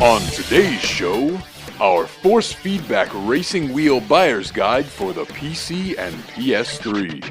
On today's show, our force feedback racing wheel buyer's guide for the PC and PS3.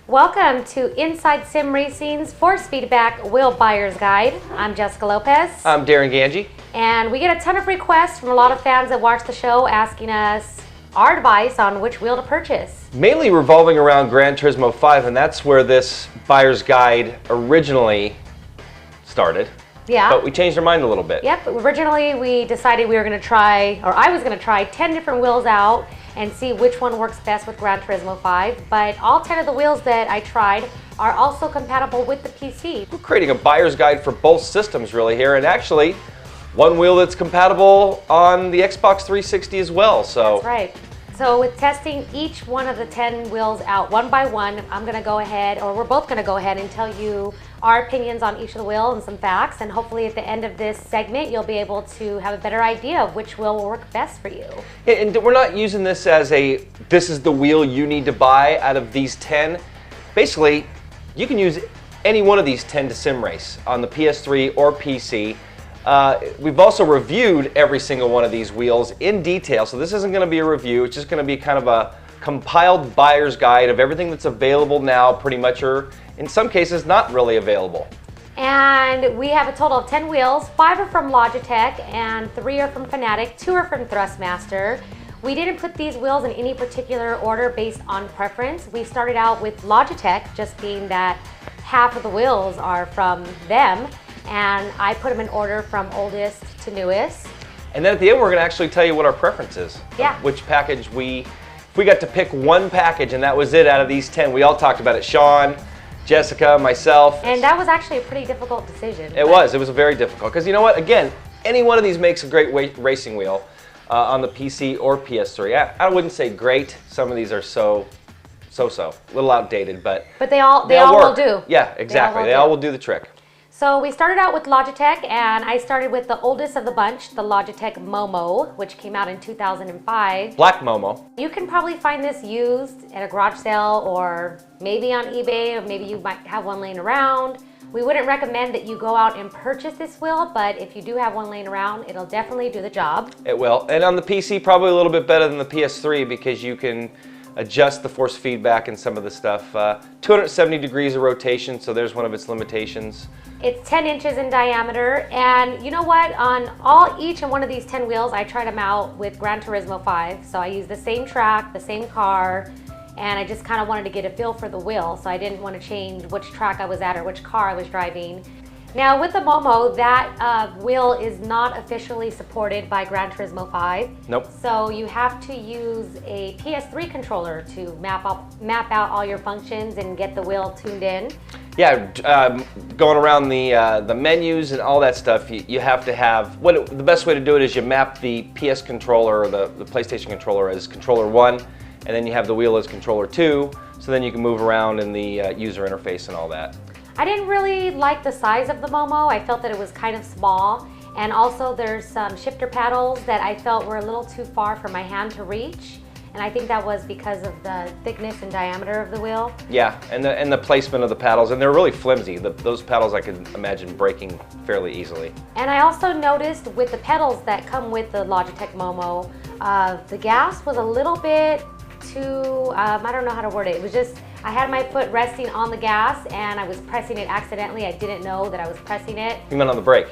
Welcome to Inside Sim Racing's Force Feedback Wheel Buyer's Guide. I'm Jessica Lopez. I'm Darin Ganji. And we get a ton of requests from a lot of fans that watch the show asking us our advice on which wheel to purchase. Mainly revolving around Gran Turismo 5, and that's where this buyer's guide originally started. Yeah. But we changed our mind a little bit. Yep. Originally, we decided we were going to try, or I was going to try 10 different wheels out and see which one works best with Gran Turismo 5. But all 10 of the wheels that I tried are also compatible with the PC. We're creating a buyer's guide for both systems really here, and actually one wheel that's compatible on the Xbox 360 as well. So that's right. So with testing each one of the 10 wheels out one by one, I'm going to go ahead, or we're both going to go ahead and tell you our opinions on each of the wheels and some facts, and hopefully at the end of this segment you'll be able to have a better idea of which wheel will work best for you. And we're not using this as a, this is the wheel you need to buy out of these 10. Basically, you can use any one of these 10 to sim race on the PS3 or PC. We've also reviewed every single one of these wheels in detail, so this isn't going to be a review, it's just going to be kind of a compiled buyer's guide of everything that's available now, pretty much, or in some cases not really available. And we have a total of 10 wheels. 5 are from Logitech and 3 are from Fanatec, 2 are from Thrustmaster. We didn't put these wheels in any particular order based on preference. We started out with Logitech, just being that half of the wheels are from them, and I put them in order from oldest to newest. And then at the end, we're going to actually tell you what our preference is. Yeah. Which package if we got to pick one package and that was it out of these 10. We all talked about it. Sean, Jessica, myself. And that was actually a pretty difficult decision. It was very difficult. Because you know what? Again, any one of these makes a great racing wheel on the PC or PS3. I wouldn't say great. Some of these are so, a little outdated, but they all will do. Yeah, exactly. They all will do the trick. So we started out with Logitech, and I started with the oldest of the bunch, the Logitech Momo, which came out in 2005. Black Momo. You can probably find this used at a garage sale or maybe on eBay, or maybe you might have one laying around. We wouldn't recommend that you go out and purchase this wheel, but if you do have one laying around, it'll definitely do the job. It will. And on the PC, probably a little bit better than the PS3 because you can adjust the force feedback and some of the stuff. 270 degrees of rotation, so there's one of its limitations. It's 10 inches in diameter, and you know what? On each and one of these 10 wheels, I tried them out with Gran Turismo 5. So I used the same track, the same car, and I just kind of wanted to get a feel for the wheel. So I didn't want to change which track I was at or which car I was driving. Now with the Momo, that wheel is not officially supported by Gran Turismo 5. Nope. So you have to use a PS3 controller to map out all your functions and get the wheel tuned in. Yeah, going around the menus and all that stuff, you have to have, the best way to do it is you map the PS controller or the PlayStation controller as controller 1, and then you have the wheel as controller 2, so then you can move around in the user interface and all that. I didn't really like the size of the Momo. I felt that it was kind of small, and also there's some shifter paddles that I felt were a little too far for my hand to reach. And I think that was because of the thickness and diameter of the wheel. Yeah, and the placement of the paddles, and they're really flimsy. Those paddles I could imagine breaking fairly easily. And I also noticed with the pedals that come with the Logitech Momo, the gas was a little bit too, I don't know how to word it. It was just, I had my foot resting on the gas and I was pressing it accidentally. I didn't know that I was pressing it. You meant on the brake?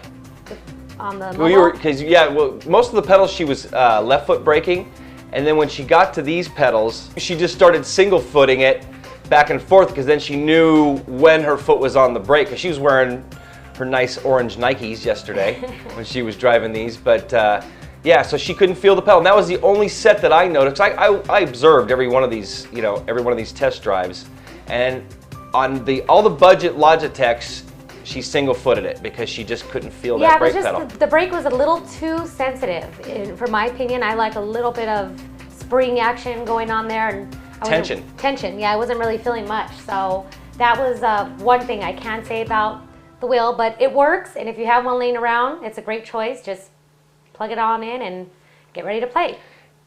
On the Momo? Well, most of the pedals she was left foot braking. And then when she got to these pedals, she just started single footing it back and forth because then she knew when her foot was on the brake. Because she was wearing her nice orange Nikes yesterday when she was driving these. But yeah, so she couldn't feel the pedal. And that was the only set that I noticed. I observed every one of these, every one of these test drives. And on all the budget Logitechs, she single-footed it because she just couldn't feel that brake pedal. The brake was a little too sensitive. For my opinion, I like a little bit of spring action going on there. And Tension, yeah, I wasn't really feeling much. So that was one thing I can say about the wheel, but it works. And if you have one laying around, it's a great choice. Just plug it on in and get ready to play.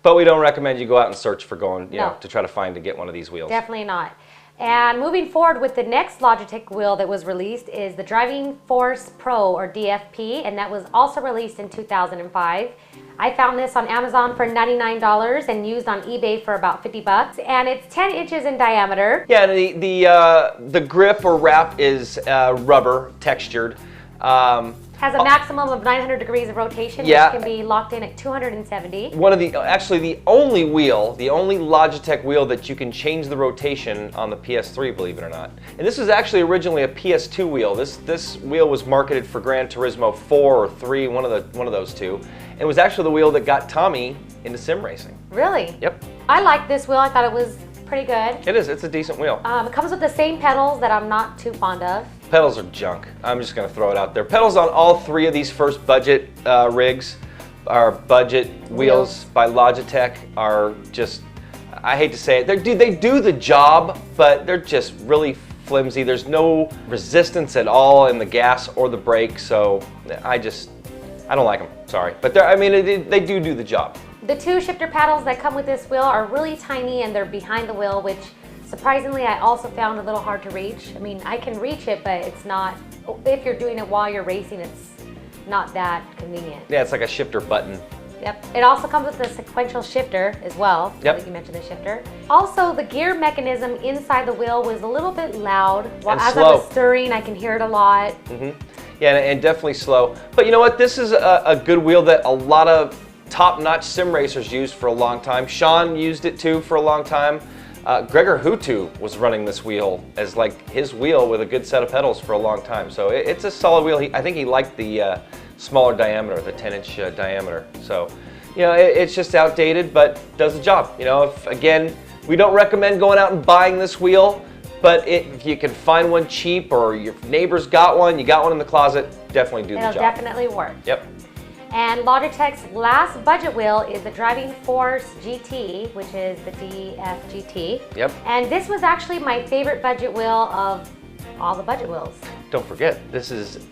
But we don't recommend you go out and search for going, you No. know, to try to get one of these wheels. Definitely not. And moving forward with the next Logitech wheel that was released is the Driving Force Pro, or DFP, and that was also released in 2005. I found this on Amazon for $99 and used on eBay for about 50 bucks, and it's 10 inches in diameter. Yeah, and the grip or wrap is rubber textured. Has a maximum of 900 degrees of rotation, Yeah. which can be locked in at 270. Actually the only Logitech wheel that you can change the rotation on the PS3, believe it or not. And this was actually originally a PS2 wheel. This wheel was marketed for Gran Turismo 4 or 3, one of those two. It was actually the wheel that got Tommy into sim racing. Really? Yep. I like this wheel. I thought it was pretty good. It is. It's a decent wheel. It comes with the same pedals that I'm not too fond of. Pedals are junk. I'm just going to throw it out there. Pedals on all three of these first budget rigs, our budget wheels by Logitech, are just, I hate to say it, they do the job, but they're just really flimsy. There's no resistance at all in the gas or the brake, so I don't like them. Sorry, but they do the job. The two shifter paddles that come with this wheel are really tiny, and they're behind the wheel, which surprisingly I also found a little hard to reach. I mean, I can reach it, but it's not, if you're doing it while you're racing, it's not that convenient. Yeah, it's like a shifter button. Yep. It also comes with a sequential shifter as well. Yep. Like you mentioned, the shifter. Also, the gear mechanism inside the wheel was a little bit loud. And as slow. I was stirring, I can hear it a lot. Yeah, and definitely slow. But you know what? This is a good wheel that a lot of top-notch sim racers used for a long time. Sean used it too for a long time. Gregor Hutu was running this wheel as like his wheel with a good set of pedals for a long time. So it's a solid wheel. I think he liked the smaller diameter, the 10-inch diameter. So, you know, it's just outdated, but does the job. You know, again, we don't recommend going out and buying this wheel, but if you can find one cheap or your neighbor's got one, you got one in the closet, definitely do the job. It'll definitely work. Yep. And Logitech's last budget wheel is the Driving Force GT, which is the DFGT. Yep. And this was actually my favorite budget wheel of all the budget wheels. Don't forget, this is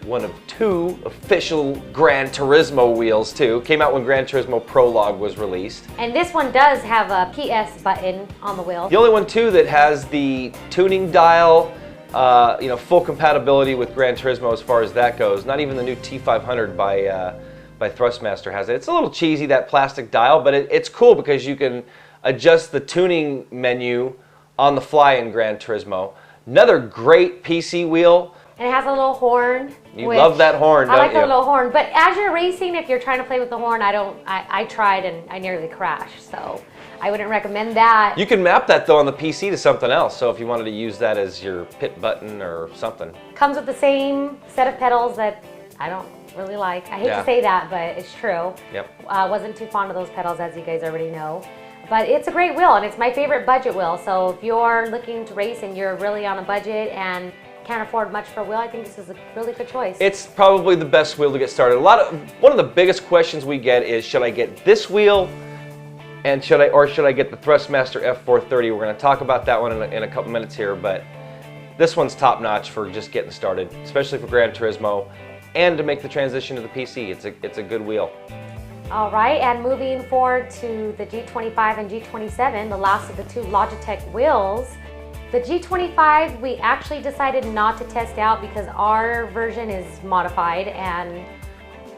one of two official Gran Turismo wheels too. Came out when Gran Turismo Prologue was released. And this one does have a PS button on the wheel. The only one too that has the tuning dial, you know, full compatibility with Gran Turismo as far as that goes. Not even the new T500 by Thrustmaster has it. It's a little cheesy, that plastic dial, but it's cool because you can adjust the tuning menu on the fly in Gran Turismo. Another great PC wheel. And it has a little horn. You love that horn, don't you? I like the little horn, but as you're racing, if you're trying to play with the horn, I tried and I nearly crashed, so I wouldn't recommend that. You can map that though on the PC to something else, so if you wanted to use that as your pit button or something. Comes with the same set of pedals that I don't really like. I hate to say that, but it's true. Yep. Wasn't too fond of those pedals, as you guys already know. But it's a great wheel, and it's my favorite budget wheel, so if you're looking to race and you're really on a budget and can't afford much for a wheel, I think this is a really good choice. It's probably the best wheel to get started. One of the biggest questions we get is, should I get this wheel and should I get the Thrustmaster F430? We're going to talk about that one in a couple minutes here, but this one's top notch for just getting started, especially for Gran Turismo and to make the transition to the PC. It's a good wheel. All right, and moving forward to the G25 and G27, the last of the two Logitech wheels. The G25 we actually decided not to test out because our version is modified and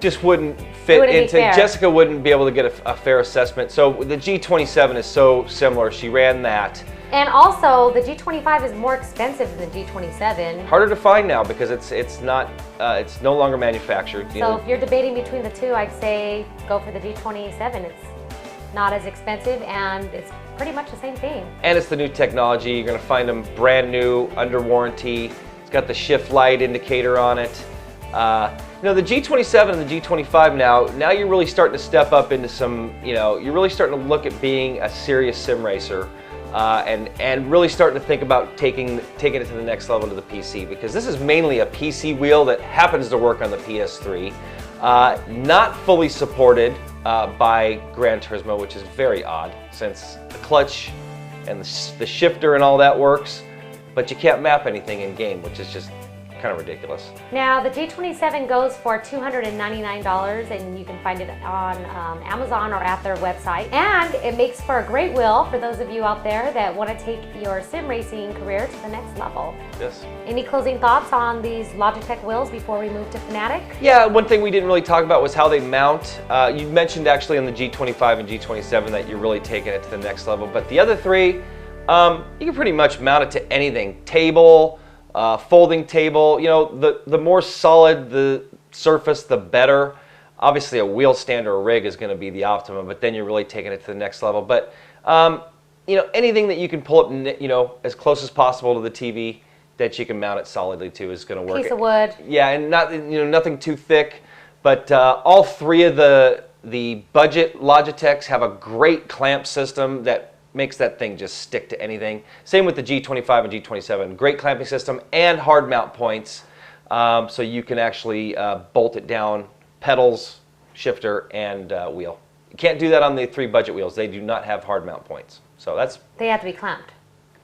just wouldn't fit into, Jessica wouldn't be able to get a fair assessment. So the G27 is so similar, she ran that. And also the G25 is more expensive than the G27. Harder to find now because it's no longer manufactured. So if you're debating between the two, I'd say go for the G27. It's not as expensive and it's pretty much the same thing. And it's the new technology. You're gonna find them brand new, under warranty. It's got the shift light indicator on it. You know, the G27 and the G25 now you're really starting to step up into some, you know, you're really starting to look at being a serious sim racer and really starting to think about taking it to the next level to the PC, because this is mainly a PC wheel that happens to work on the PS3. Not fully supported by Gran Turismo, which is very odd since the clutch and the shifter and all that works, but you can't map anything in game, which is just kind of ridiculous. Now the G27 goes for $299, and you can find it on Amazon or at their website. And it makes for a great wheel for those of you out there that want to take your sim racing career to the next level. Yes. Any closing thoughts on these Logitech wheels before we move to Fanatec? Yeah, one thing we didn't really talk about was how they mount. You mentioned actually on the G25 and G27 that you're really taking it to the next level, but the other three, you can pretty much mount it to anything. Table, folding table, you know, the more solid the surface, the better. Obviously a wheel stand or a rig is going to be the optimum, but then you're really taking it to the next level. But, you know, anything that you can pull up, you know, as close as possible to the TV that you can mount it solidly to is going to work. Piece of wood. Yeah, and not, you know, nothing too thick, but all three of the budget Logitechs have a great clamp system that makes that thing just stick to anything. Same with the G25 and G27. Great clamping system and hard mount points, so you can actually bolt it down, pedals, shifter, and wheel. You can't do that on the three budget wheels. They do not have hard mount points. So that's... They have to be clamped.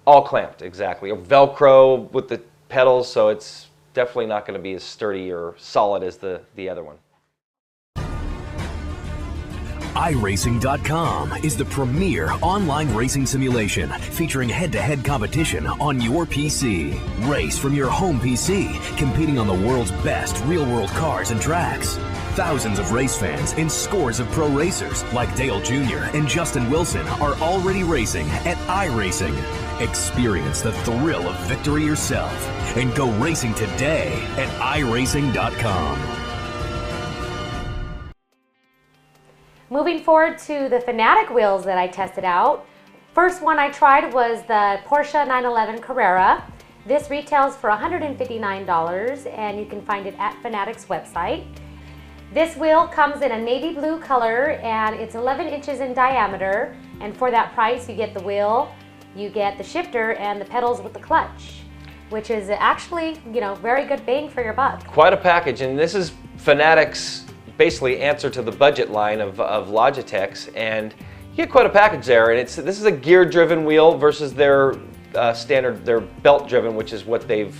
All clamped, exactly. Or Velcro with the pedals, so it's definitely not going to be as sturdy or solid as the other one. iRacing.com is the premier online racing simulation featuring head-to-head competition on your PC. Race from your home PC, competing on the world's best real-world cars and tracks. Thousands of race fans and scores of pro racers like Dale Jr. and Justin Wilson are already racing at iRacing. Experience the thrill of victory yourself and go racing today at iRacing.com. Moving forward to the Fanatec wheels that I tested out. First one I tried was the Porsche 911 Carrera. This retails for $159, and you can find it at Fanatec's website. This wheel comes in a navy blue color, and it's 11 inches in diameter. And for that price, you get the wheel, you get the shifter, and the pedals with the clutch, which is actually, you know, very good bang for your buck. Quite a package, and this is Fanatec's basically answer to the budget line of Logitech's, and you get quite a package there. And this is a gear-driven wheel versus their standard, their belt-driven, which is what they've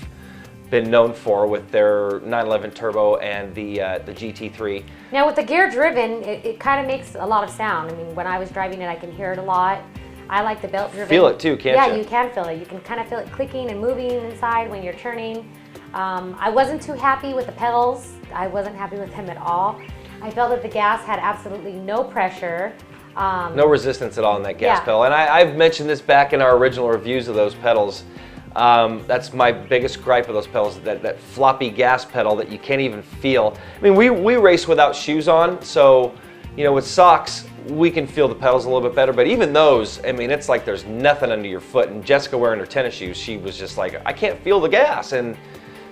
been known for with their 911 Turbo and the GT3. Now with the gear-driven, it kind of makes a lot of sound. I mean, when I was driving it, I can hear it a lot. I like the belt-driven. Feel it too, can't you? Yeah, you can feel it. You can kind of feel it clicking and moving inside when you're turning. I wasn't too happy with the pedals. I wasn't happy with them at all. I felt that the gas had absolutely no pressure. No resistance at all in that gas Yeah. pedal. And I've mentioned this back in our original reviews of those pedals. That's my biggest gripe of those pedals, that floppy gas pedal that you can't even feel. I mean, we race without shoes on, so, you know, with socks, we can feel the pedals a little bit better, but even those, I mean, it's like there's nothing under your foot. And Jessica wearing her tennis shoes, she was just like, I can't feel the gas. And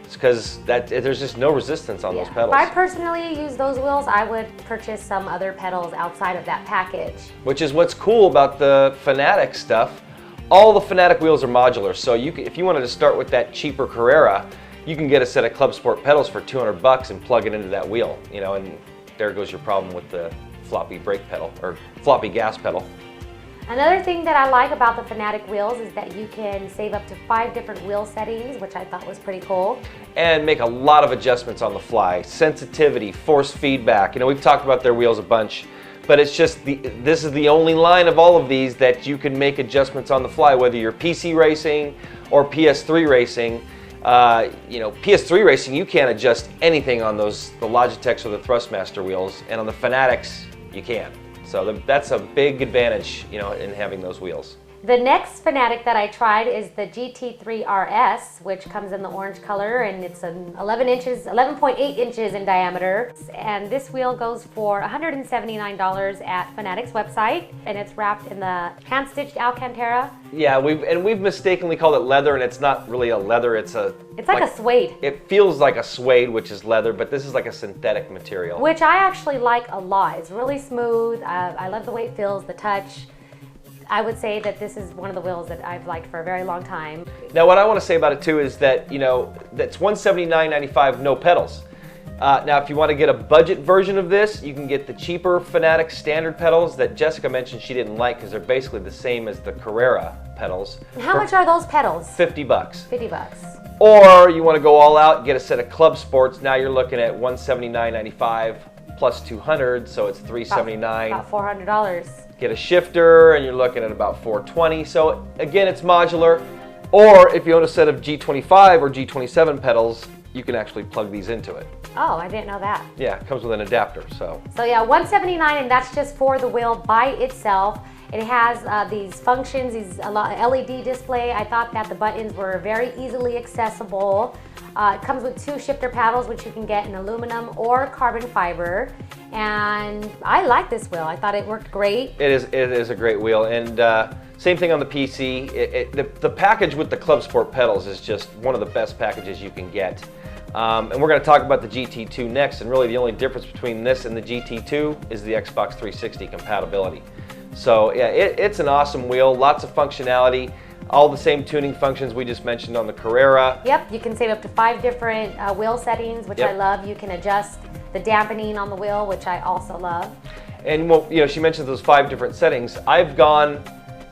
it's because there's just no resistance on those pedals. If I personally use those wheels, I would purchase some other pedals outside of that package. Which is what's cool about the Fanatec stuff. All the Fanatec wheels are modular, so if you wanted to start with that cheaper Carrera, you can get a set of Club Sport pedals for $200 and plug it into that wheel, you know, and there goes your problem with the floppy brake pedal or floppy gas pedal. Another thing that I like about the Fanatec wheels is that you can save up to 5 different wheel settings, which I thought was pretty cool. And make a lot of adjustments on the fly. Sensitivity, force feedback. You know, we've talked about their wheels a bunch, but it's just this is the only line of all of these that you can make adjustments on the fly, whether you're PC racing or PS3 racing. You know, PS3 racing, you can't adjust anything on the Logitechs or the Thrustmaster wheels, and on the Fanatics, you can. So that's a big advantage, you know, in having those wheels. The next Fanatec that I tried is the GT3 RS, which comes in the orange color, and it's an 11.8 inches in diameter. And this wheel goes for $179 at Fanatec's website, and it's wrapped in the hand-stitched Alcantara. Yeah, we've mistakenly called it leather, and it's not really a leather. It's like a suede. It feels like a suede, which is leather, but this is like a synthetic material. Which I actually like a lot. It's really smooth. I love the way it feels, the touch. I would say that this is one of the wheels that I've liked for a very long time. Now, what I want to say about it too is that, you know, that's $179.95, no pedals. Now, if you want to get a budget version of this, you can get the cheaper Fanatec standard pedals that Jessica mentioned she didn't like because they're basically the same as the Carrera pedals. How much are those pedals? $50. 50 bucks. Or you want to go all out and get a set of Club Sports. Now you're looking at $179.95 plus $200, so it's $379. About $400. Get a shifter, and you're looking at about $420. So again, it's modular. Or if you own a set of G25 or G27 pedals, you can actually plug these into it. Oh, I didn't know that. Yeah, it comes with an adapter. So yeah, $179, and that's just for the wheel by itself. It has these functions, these LED display. I thought that the buttons were very easily accessible. It comes with 2 shifter paddles, which you can get in aluminum or carbon fiber. And I like this wheel. I thought it worked great. It is a great wheel. And same thing on the PC. The package with the Club Sport pedals is just one of the best packages you can get. And we're going to talk about the GT2 next. And really the only difference between this and the GT2 is the Xbox 360 compatibility. So yeah, it's an awesome wheel, lots of functionality, all the same tuning functions we just mentioned on the Carrera. Yep, you can save up to 5 different wheel settings, which I love. You can adjust the dampening on the wheel, which I also love. And well, she mentioned those 5 different settings. I've gone,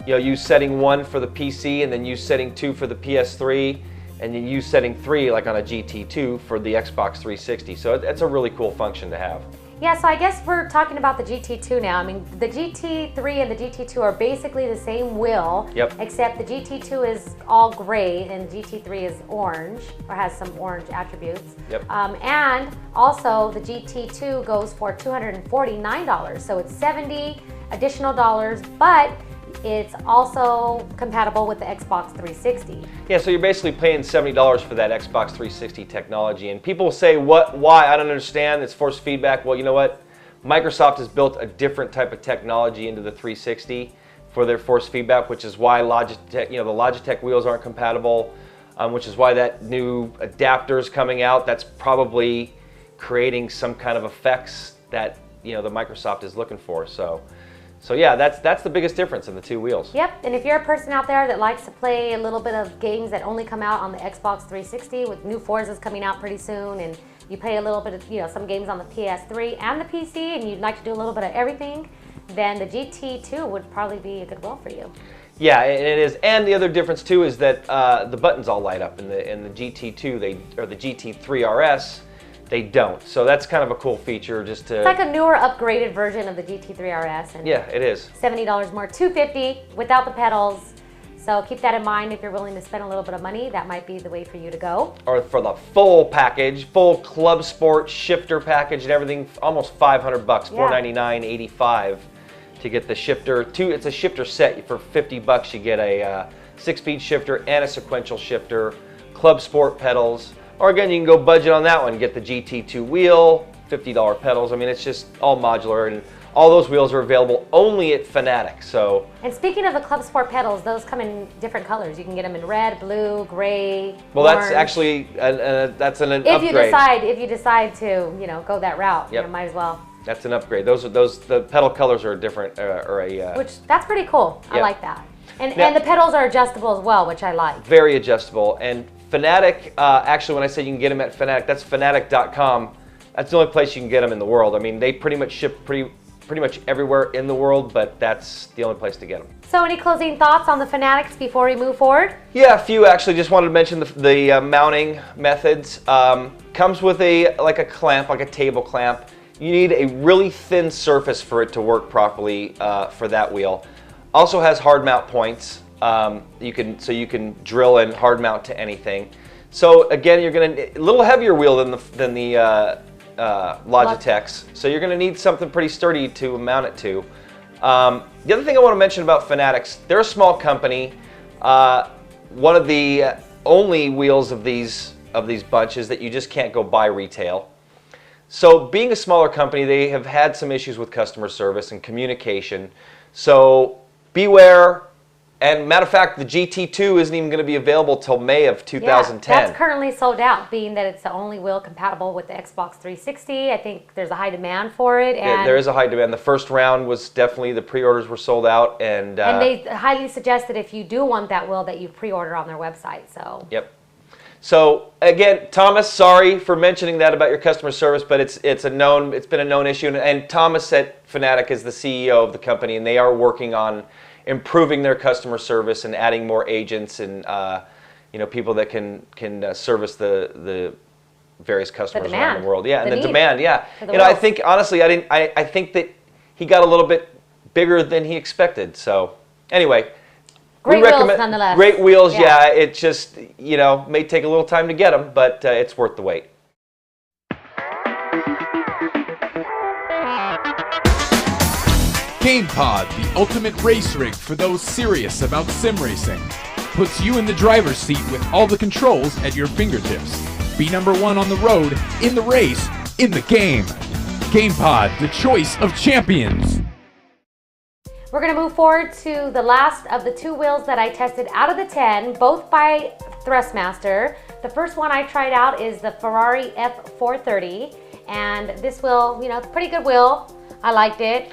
use setting 1 for the PC, and then use setting 2 for the PS3, and then use setting 3 like on a GT2 for the Xbox 360. So it's a really cool function to have. Yeah, so I guess we're talking about the GT2 now. I mean, the GT3 and the GT2 are basically the same wheel, except the GT2 is all gray and GT3 is orange, or has some orange attributes. And also the GT2 goes for $249, so it's $70 additional dollars, but it's also compatible with the Xbox 360. Yeah, so you're basically paying $70 for that Xbox 360 technology. And people say, why? I don't understand. It's force feedback. Well, you know what? Microsoft has built a different type of technology into the 360 for their force feedback, which is why Logitech, the Logitech wheels aren't compatible, which is why that new adapter is coming out. That's probably creating some kind of effects that, the Microsoft is looking for. So yeah, that's the biggest difference in the 2 wheels. Yep, and if you're a person out there that likes to play a little bit of games that only come out on the Xbox 360, with new Forzas coming out pretty soon, and you play a little bit of, some games on the PS3 and the PC, and you'd like to do a little bit of everything, then the GT2 would probably be a good wheel for you. Yeah, it is. And the other difference too is that the buttons all light up in the GT2, or the GT3 RS. They don't. So that's kind of a cool feature just to... It's like a newer upgraded version of the GT3 RS. And yeah, it is. $70 more, $250 without the pedals. So keep that in mind if you're willing to spend a little bit of money. That might be the way for you to go. Or for the full package, full Club Sport shifter package and everything, almost $500, $499.85 to get the shifter. It's a shifter set. For $50 you get a 6-speed shifter and a sequential shifter, Club Sport pedals. Or again, you can go budget on that one, get the GT2 wheel, $50 pedals. I mean, it's just all modular, and all those wheels are available only at Fanatec. So. And speaking of the Club Sport pedals, those come in different colors. You can get them in red, blue, gray, well, orange. That's actually that's an upgrade. If you decide to go that route, you might as well. That's an upgrade. The pedal colors are different, which that's pretty cool. I like that. And the pedals are adjustable as well, which I like. Very adjustable. And Fanatec, actually, when I say you can get them at Fanatec, that's Fanatec.com. That's the only place you can get them in the world. I mean, they pretty much ship pretty much everywhere in the world, but that's the only place to get them. So any closing thoughts on the Fanatics before we move forward? Yeah, a few actually. Just wanted to mention the mounting methods. Comes with a clamp, like a table clamp. You need a really thin surface for it to work properly for that wheel. Also has hard mount points. You can drill and hard mount to anything. So again, you're going to a little heavier wheel than the Logitech's. So you're going to need something pretty sturdy to mount it to. The other thing I want to mention about Fanatics, they're a small company. One of the only wheels of these bunches that you just can't go buy retail. So being a smaller company, they have had some issues with customer service and communication. So beware. And matter of fact, the GT2 isn't even going to be available till May of 2010. Yeah, that's currently sold out, being that it's the only wheel compatible with the Xbox 360. I think there's a high demand for it. And there is a high demand. The first round was definitely, the pre-orders were sold out. And they highly suggest that if you do want that wheel, that you pre-order on their website. So. Yep. So again, Thomas, sorry for mentioning that about your customer service, but it's been a known issue. And Thomas at Fanatec is the CEO of the company, and they are working on improving their customer service and adding more agents and people that can service the various customers around the world. Yeah, and the demand. Yeah, I think honestly, I think that he got a little bit bigger than he expected. So anyway, great wheels nonetheless. Great wheels. Yeah, it just may take a little time to get them, but it's worth the wait. GamePod, the ultimate race rig for those serious about sim racing. Puts you in the driver's seat with all the controls at your fingertips. Be #1 on the road, in the race, in the game. GamePod, the choice of champions. We're going to move forward to the last of the 2 wheels that I tested out of the 10, both by Thrustmaster. The first one I tried out is the Ferrari F430, and this wheel, it's a pretty good wheel. I liked it.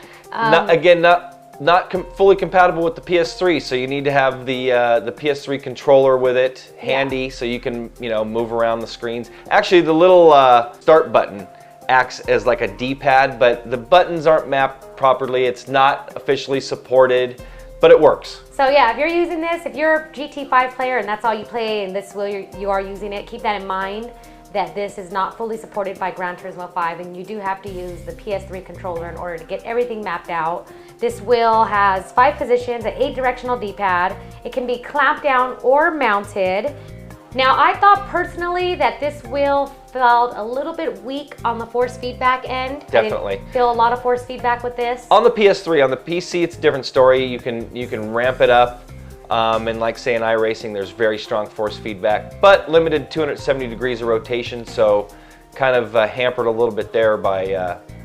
Not fully compatible with the PS3, so you need to have the PS3 controller with it handy, so you can move around the screens. Actually, the little start button acts as like a D-pad, but the buttons aren't mapped properly. It's not officially supported, but it works. So yeah, if you're using this, if you're a GT5 player and that's all you play and this wheel you are using it, keep that in mind, that this is not fully supported by Gran Turismo 5, and you do have to use the PS3 controller in order to get everything mapped out. This wheel has 5 positions, an 8-directional D-pad. It can be clamped down or mounted. Now, I thought personally that this wheel felt a little bit weak on the force feedback end. Definitely. I didn't feel a lot of force feedback with this. On the PS3, on the PC, it's a different story. You can ramp it up. And like say in iRacing, there's very strong force feedback, but limited 270 degrees of rotation, so kind of hampered a little bit there by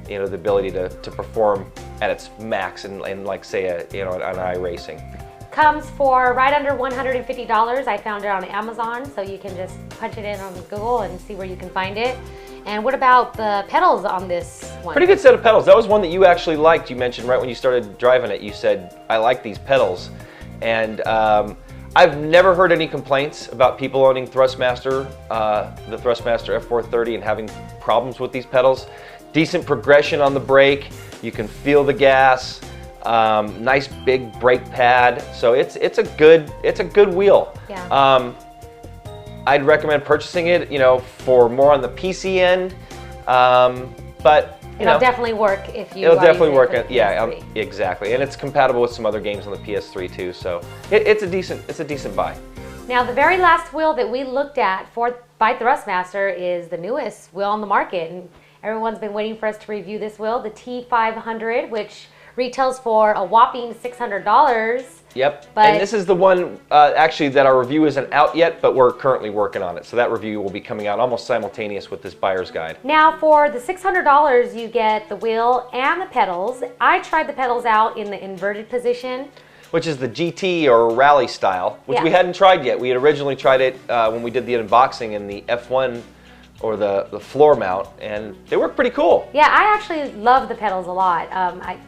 the ability to perform at its max and like say an iRacing. Comes for right under $150. I found it on Amazon, so you can just punch it in on Google and see where you can find it. And what about the pedals on this one? Pretty good set of pedals. That was one that you actually liked. You mentioned right when you started driving it, you said, I like these pedals. And I've never heard any complaints about people owning Thrustmaster, the Thrustmaster F430, and having problems with these pedals. Decent progression on the brake. You can feel the gas. Nice big brake pad. So it's a good wheel. Yeah. I'd recommend purchasing it, for more on the PC end, but. It'll definitely work if you. It'll definitely work. Yeah, exactly, and it's compatible with some other games on the PS3 too. So it's a decent buy. Now the very last wheel that we looked at by Thrustmaster is the newest wheel on the market, and everyone's been waiting for us to review this wheel, the T500, which retails for a whopping $600. Yep, and this is the one actually that our review isn't out yet, but we're currently working on it. So that review will be coming out almost simultaneous with this buyer's guide. Now for the $600, you get the wheel and the pedals. I tried the pedals out in the inverted position, which is the GT or rally style, which we hadn't tried yet. We had originally tried it when we did the unboxing in the F1 or the floor mount, and they work pretty cool. Yeah, I actually love the pedals a lot.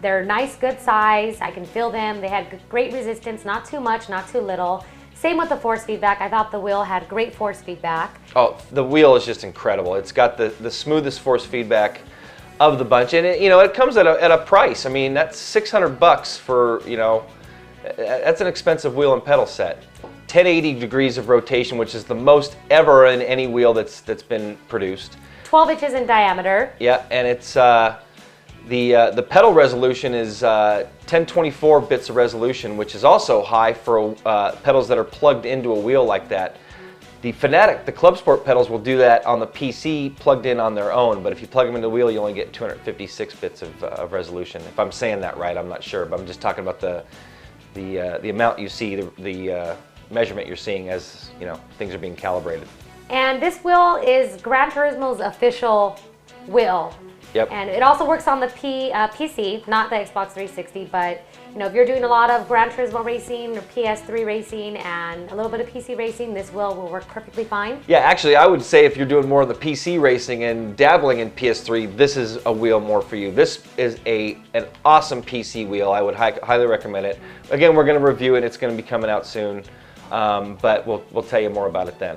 They're nice, good size. I can feel them. They had great resistance, not too much, not too little. Same with the force feedback. I thought the wheel had great force feedback. Oh, the wheel is just incredible. It's got the smoothest force feedback of the bunch, and it comes at a price. I mean, that's $600 for that's an expensive wheel and pedal set. 1080 degrees of rotation, which is the most ever in any wheel that's been produced. 12 inches in diameter. Yeah, and it's the pedal resolution is 1024 bits of resolution, which is also high for pedals that are plugged into a wheel like that. The Fanatec, the Club Sport pedals, will do that on the PC plugged in on their own, but if you plug them into the wheel, you only get 256 bits of resolution. If I'm saying that right, I'm not sure, but I'm just talking about the amount you see, the measurement you're seeing as things are being calibrated. And this wheel is Gran Turismo's official wheel. Yep. And it also works on the PC, not the Xbox 360, but if you're doing a lot of Gran Turismo racing or PS3 racing and a little bit of PC racing, this wheel will work perfectly fine. Yeah, actually, I would say if you're doing more of the PC racing and dabbling in PS3, this is a wheel more for you. This is an awesome PC wheel. I would highly recommend it. Again, we're going to review it. It's going to be coming out soon, but we'll tell you more about it then.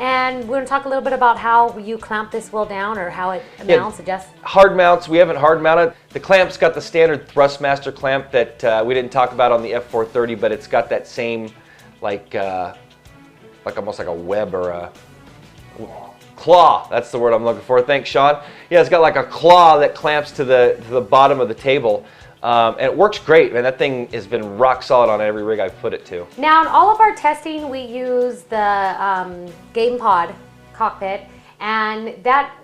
And we're going to talk a little bit about how you clamp this wheel down or how it mounts, adjusts. Hard mounts, we haven't hard mounted. The clamp's got the standard Thrustmaster clamp that we didn't talk about on the F430, but it's got that same like almost like a web or a claw. That's the word I'm looking for. Thanks, Sean. Yeah, it's got like a claw that clamps to the bottom of the table. And it works great, man. That thing has been rock solid on every rig I've put it to. Now, in all of our testing, we use the Game Pod cockpit, and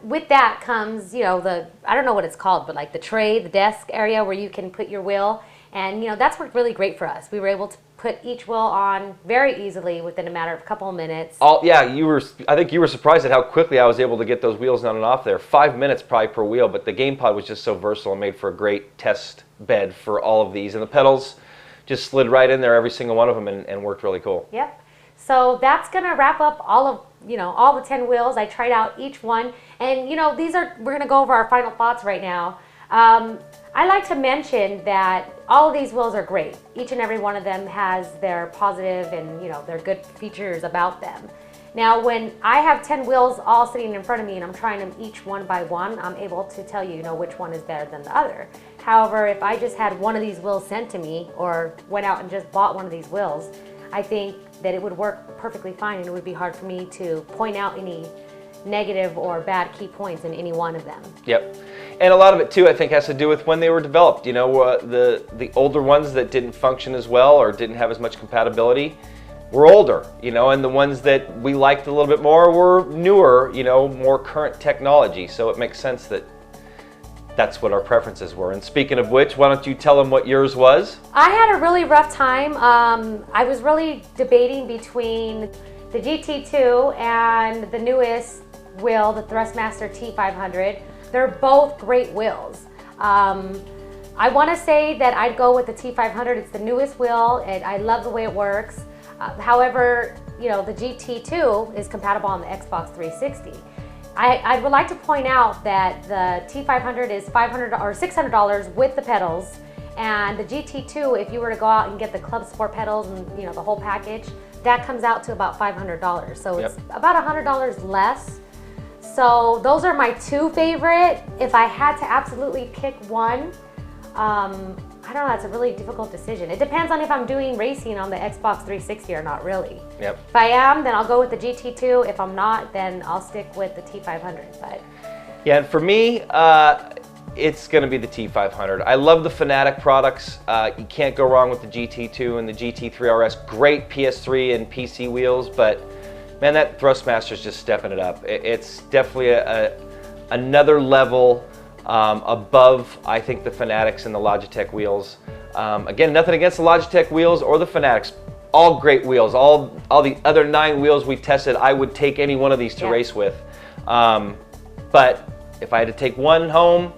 with that comes, you know, I don't know what it's called, but like the tray, the desk area where you can put your wheel, and you know, that's worked really great for us. We were able to put each wheel on very easily within a matter of a couple of minutes. Yeah, I think you were surprised at how quickly I was able to get those wheels on and off there. 5 minutes probably per wheel, but the Game Pod was just so versatile and made for a great test bed for all of these. And the pedals just slid right in there, every single one of them, and worked really cool. Yep. So that's gonna wrap up all the 10 wheels. I tried out each one, and you know, we're gonna go over our final thoughts right now. I like to mention that all of these wheels are great. Each and every one of them has their positive and, you know, their good features about them. Now, when I have 10 wheels all sitting in front of me and I'm trying them each one by one, I'm able to tell you, which one is better than the other. However, if I just had one of these wheels sent to me or went out and just bought one of these wheels, I think that it would work perfectly fine, and it would be hard for me to point out any negative or bad key points in any one of them. Yep. And a lot of it too, I think, has to do with when they were developed. You know, the older ones that didn't function as well or didn't have as much compatibility were older, you know, and the ones that we liked a little bit more were newer, you know, more current technology. So it makes sense that that's what our preferences were. And speaking of which, why don't you tell them what yours was? I had a really rough time. I was really debating between the GT2 and the newest wheel, the Thrustmaster T500. They're both great wheels. I want to say that I'd go with the T500. It's the newest wheel, and I love the way it works. However, you know, the GT2 is compatible on the Xbox 360. I would like to point out that the T500 is $500 or $600 with the pedals, and the GT2, if you were to go out and get the Club Sport pedals and, you know, the whole package, that comes out to about $500. So it's about $100 less. So those are my two favorite. If I had to absolutely pick one, I don't know, that's a really difficult decision. It depends on if I'm doing racing on the Xbox 360 or not, really. Yep. If I am, then I'll go with the GT2. If I'm not, then I'll stick with the T500. But yeah, and for me, it's going to be the T500. I love the Fanatec products. You can't go wrong with the GT2 and the GT3 RS. Great PS3 and PC wheels, but man, that Thrustmaster's just stepping it up. It's definitely another level above, I think, the Fanatics and the Logitech wheels. Again, nothing against the Logitech wheels or the Fanatics. All great wheels. All the other 9 wheels we tested, I would take any one of these to race with. But if I had to take one home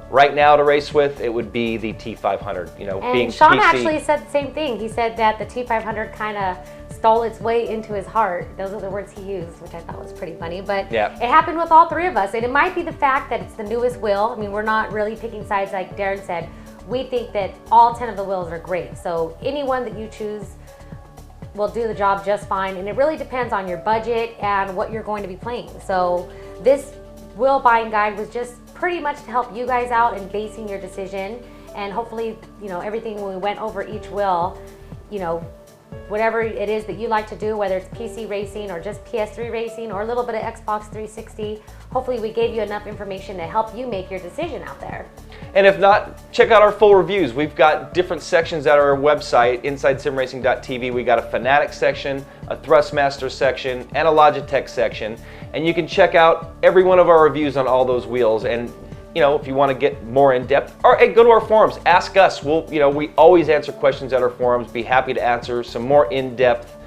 right now to race with, it would be the T500. You know, and being Sean PC. actually said the same thing. He said that the T500 kind of stole its way into his heart. Those are the words he used, which I thought was pretty funny. But yeah, it happened with all 3 of us. And it might be the fact that it's the newest wheel. I mean, we're not really picking sides like Darin said. We think that all 10 of the wheels are great. So any one that you choose will do the job just fine. And it really depends on your budget and what you're going to be playing. So this wheel buying guide was just pretty much to help you guys out in basing your decision. And hopefully, you know, everything when we went over each wheel, you know, whatever it is that you like to do, whether it's PC racing or just PS3 racing or a little bit of Xbox 360, hopefully we gave you enough information to help you make your decision out there. And if not, check out our full reviews. We've got different sections at our website, InsideSimRacing.tv. We got a Fanatec section, a Thrustmaster section, and a Logitech section. And you can check out every one of our reviews on all those wheels. And you know, if you want to get more in depth, or hey, go to our forums, ask us. We always answer questions at our forums. Be happy to answer some more in-depth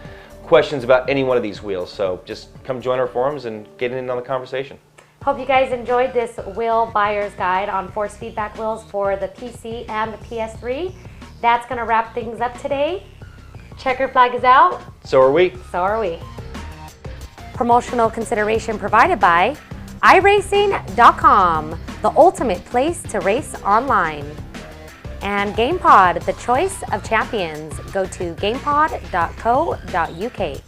questions about any one of these wheels. So just come join our forums and get in on the conversation. Hope you guys enjoyed this wheel buyer's guide on force feedback wheels for the PC and the PS3. That's going to wrap things up today. Checker flag is out. So are we. So are we. Promotional consideration provided by iRacing.com, the ultimate place to race online. And GamePod, the choice of champions. Go to gamepod.co.uk.